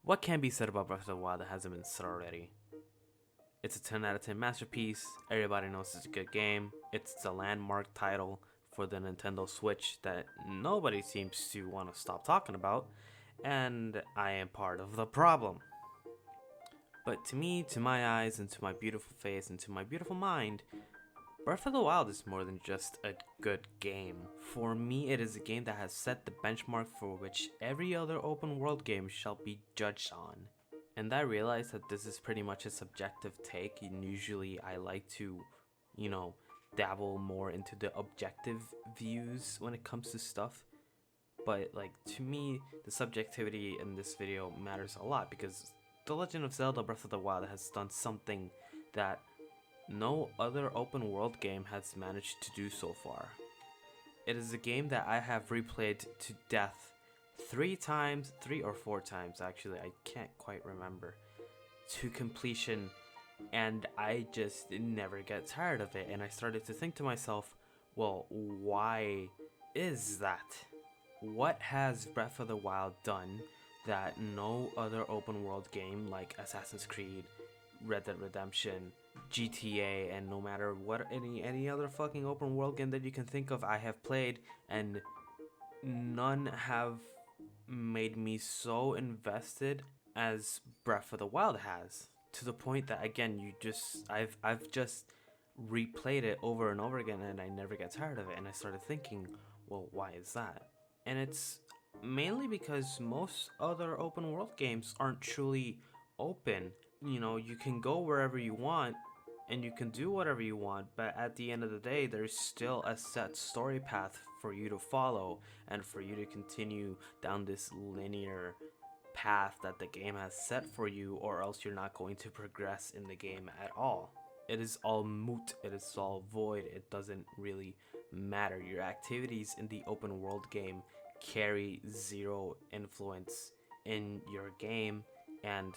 What can be said about Breath of the Wild that hasn't been said already? It's a 10 out of 10 masterpiece. Everybody knows it's a good game. It's a landmark title for the Nintendo Switch that nobody seems to want to stop talking about, and I am part of the problem. But to me, to my eyes, and to my beautiful face, and to my beautiful mind, Breath of the Wild is more than just a good game. For me, it is a game that has set the benchmark for which every other open world game shall be judged on. And I realize that this is pretty much a subjective take, and usually I like to, dabble more into the objective views when it comes to stuff. But like, to me, the subjectivity in this video matters a lot because The Legend of Zelda Breath of the Wild has done something that no other open world game has managed to do so far. It is a game that I have replayed to death 3 or 4 times actually, I can't quite remember, to completion, and I just never get tired of it. And I started to think to myself, well, why is that? What has Breath of the Wild done that no other open world game like Assassin's Creed, Red Dead Redemption, GTA, and no matter what any other fucking open world game that you can think of I have played, and none have made me so invested as Breath of the Wild has, to the point that again I've just replayed it over and over again and I never get tired of it. And I started thinking, well, why is that? And it's mainly because most other open world games aren't truly open. You can go wherever you want and you can do whatever you want, but at the end of the day, there's still a set story path for you to follow and for you to continue down this linear path that the game has set for you, or else you're not going to progress in the game at all. It is all moot, it is all void, it doesn't really matter. Your activities in the open world game carry zero influence in your game, and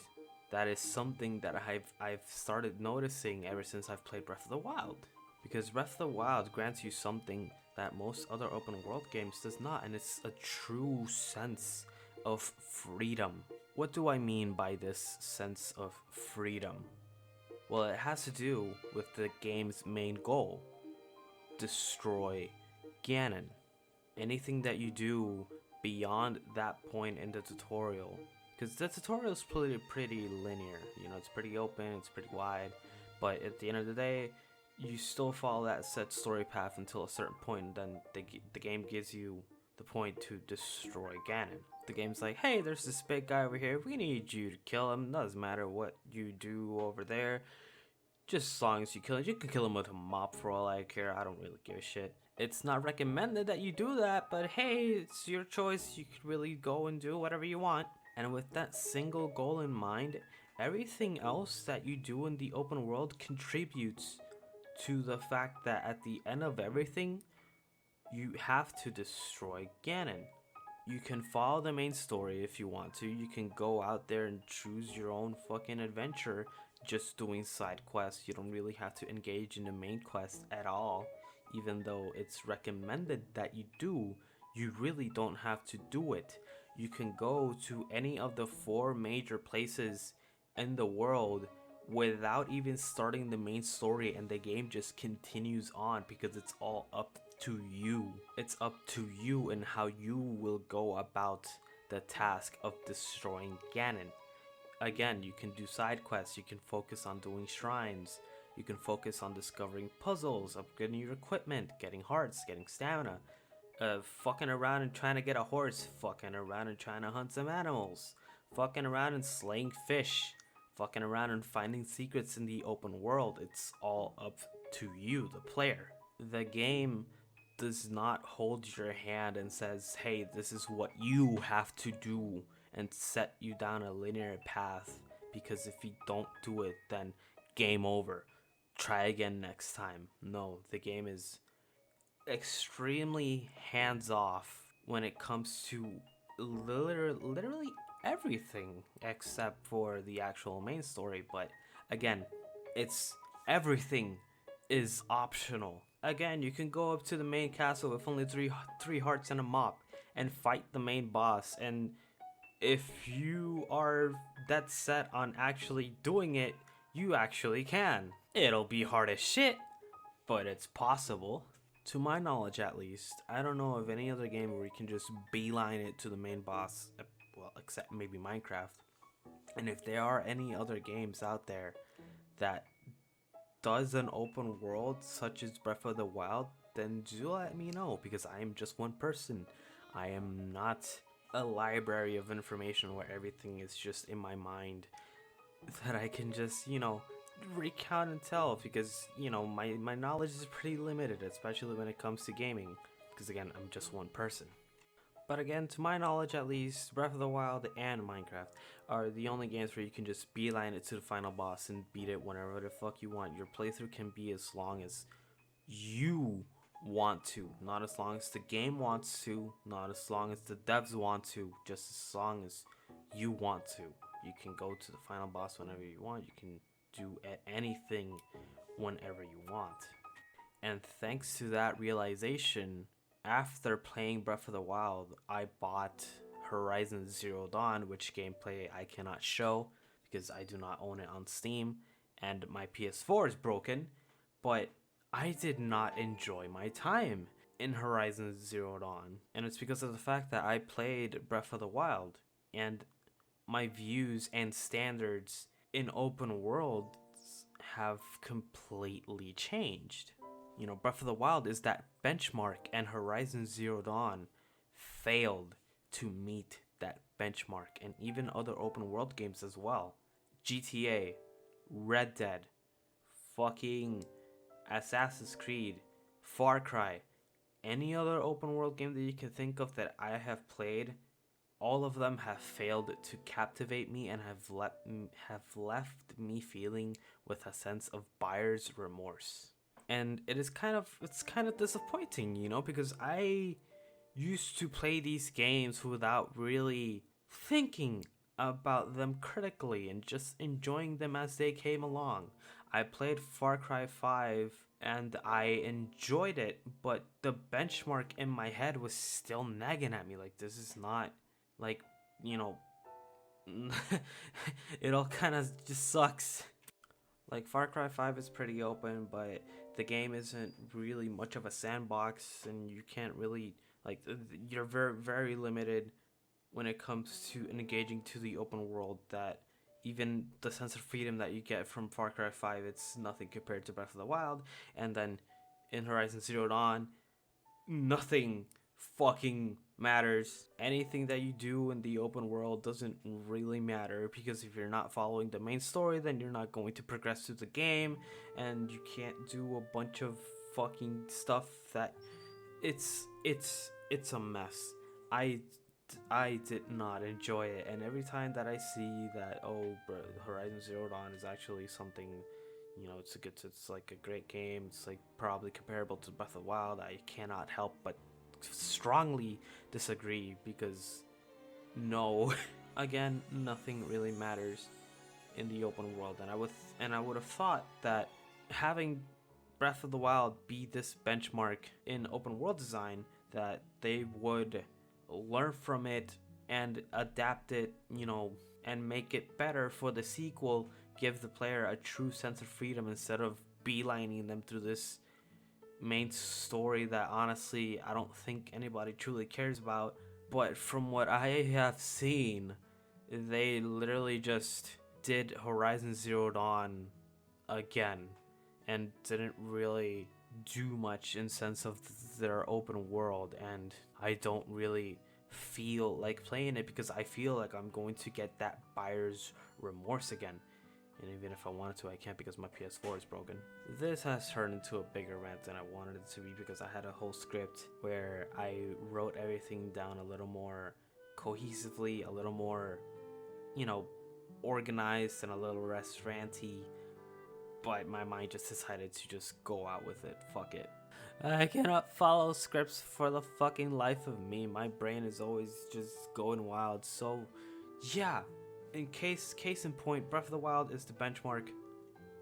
that is something that I've started noticing ever since I've played Breath of the Wild. Because Breath of the Wild grants you something that most other open world games does not, and it's a true sense of freedom. What do I mean by this sense of freedom? Well, it has to do with the game's main goal: destroy Ganon. Anything that you do beyond that point in the tutorial, because the tutorial is pretty linear, it's pretty open, it's pretty wide, but at the end of the day, you still follow that set story path until a certain point, and then the game gives you the point to destroy Ganon. The game's like, hey, there's this big guy over here, we need you to kill him, doesn't matter what you do over there, just as long as you kill him. You can kill him with a mop for all I care, I don't really give a shit. It's not recommended that you do that, but hey, it's your choice, you could really go and do whatever you want. And with that single goal in mind, everything else that you do in the open world contributes to the fact that at the end of everything, you have to destroy Ganon. You can follow the main story if you want to. You can go out there and choose your own fucking adventure just doing side quests. You don't really have to engage in the main quest at all. Even though it's recommended that you do, you really don't have to do it. You can go to any of the 4 major places in the world without even starting the main story, and the game just continues on because it's all up to you. It's up to you and how you will go about the task of destroying Ganon. Again, you can do side quests, you can focus on doing shrines, you can focus on discovering puzzles, upgrading your equipment, getting hearts, getting stamina, fucking around and trying to get a horse, fucking around and trying to hunt some animals, fucking around and slaying fish, fucking around and finding secrets in the open world. It's all up to you, the player. The game does not hold your hand and says, hey, this is what you have to do, and set you down a linear path, because if you don't do it, then game over. Try again next time. No, the game is extremely hands-off when it comes to literally everything except for the actual main story. But again, it's everything is optional. Again, you can go up to the main castle with only three hearts and a mop and fight the main boss, and if you are that set on actually doing it, you actually can. It'll be hard as shit, but it's possible. To my knowledge, at least, I don't know of any other game where you can just beeline it to the main boss, well, except maybe Minecraft. And if there are any other games out there that does an open world such as Breath of the Wild, then do let me know, because I am just one person. I am not a library of information where everything is just in my mind that I can just, recount and tell, because, my knowledge is pretty limited, especially when it comes to gaming, because again, I'm just one person. But again, to my knowledge at least, Breath of the Wild and Minecraft are the only games where you can just beeline it to the final boss and beat it whenever the fuck you want. Your playthrough can be as long as you want to, not as long as the game wants to, not as long as the devs want to, just as long as you want to. You can go to the final boss whenever you want. You can do anything whenever you want. And thanks to that realization, after playing Breath of the Wild, I bought Horizon Zero Dawn, which gameplay I cannot show because I do not own it on Steam and my PS4 is broken. But I did not enjoy my time in Horizon Zero Dawn. And it's because of the fact that I played Breath of the Wild, and my views and standards in open worlds have completely changed. Breath of the Wild is that benchmark, and Horizon Zero Dawn failed to meet that benchmark, and even other open world games as well. GTA, Red Dead, fucking Assassin's Creed, Far Cry, any other open world game that you can think of that I have played, all of them have failed to captivate me and have left me feeling with a sense of buyer's remorse. And it's kind of disappointing, because I used to play these games without really thinking about them critically and just enjoying them as they came along. I played Far Cry 5 and I enjoyed it, but the benchmark in my head was still nagging at me like, this is not, like, it all kind of just sucks. Like, Far Cry 5 is pretty open, but the game isn't really much of a sandbox, and you can't really, you're very, very limited when it comes to engaging to the open world. That even the sense of freedom that you get from Far Cry 5, it's nothing compared to Breath of the Wild. And then in Horizon Zero Dawn, nothing fucking matters. Anything that you do in the open world doesn't really matter, because if you're not following the main story, then you're not going to progress through the game, and you can't do a bunch of fucking stuff that it's a mess. I did not enjoy it, and every time that I see that, Horizon Zero Dawn is actually something, it's like a great game, it's like probably comparable to Breath of the Wild, I cannot help but strongly disagree, because no, again, nothing really matters in the open world, and I would have thought that having Breath of the Wild be this benchmark in open world design, that they would learn from it and adapt it, and make it better for the sequel, give the player a true sense of freedom instead of beelining them through this main story that honestly I don't think anybody truly cares about. But from what I have seen, they literally just did Horizon Zero Dawn again and didn't really do much in sense of their open world, and I don't really feel like playing it because I feel like I'm going to get that buyer's remorse again. And even if I wanted to, I can't because my PS4 is broken. This has turned into a bigger rant than I wanted it to be, because I had a whole script where I wrote everything down a little more cohesively, a little more, organized and a little less ranty. But my mind just decided to just go out with it. Fuck it. I cannot follow scripts for the fucking life of me. My brain is always just going wild. So, yeah. In case in point, Breath of the Wild is the benchmark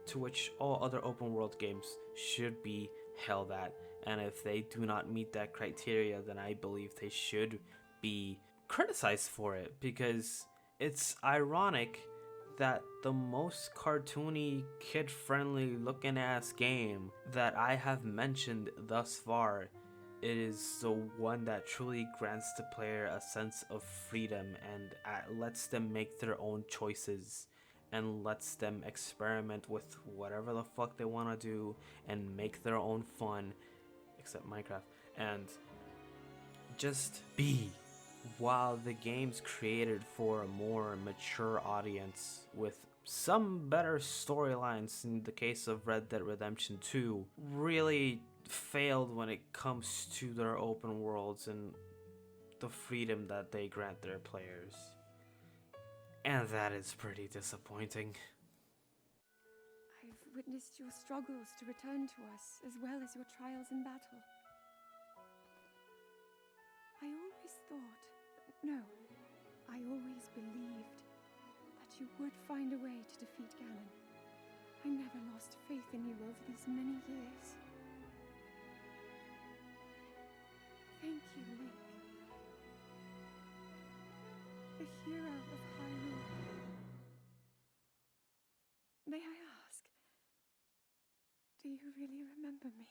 to which all other open world games should be held at. And if they do not meet that criteria, then I believe they should be criticized for it, because it's ironic that the most cartoony, kid friendly looking ass game that I have mentioned thus far, it is the one that truly grants the player a sense of freedom and lets them make their own choices and lets them experiment with whatever the fuck they want to do and make their own fun, except Minecraft, and just be, while the game's created for a more mature audience with some better storylines in the case of Red Dead Redemption 2, really failed when it comes to their open worlds and the freedom that they grant their players. And that is pretty disappointing. I've witnessed your struggles to return to us, as well as your trials in battle. I always thought, no, I always believed that you would find a way to defeat Ganon. I never lost faith in you over these many years. Thank you, Link. The hero of Hyrule. May I ask, do you really remember me?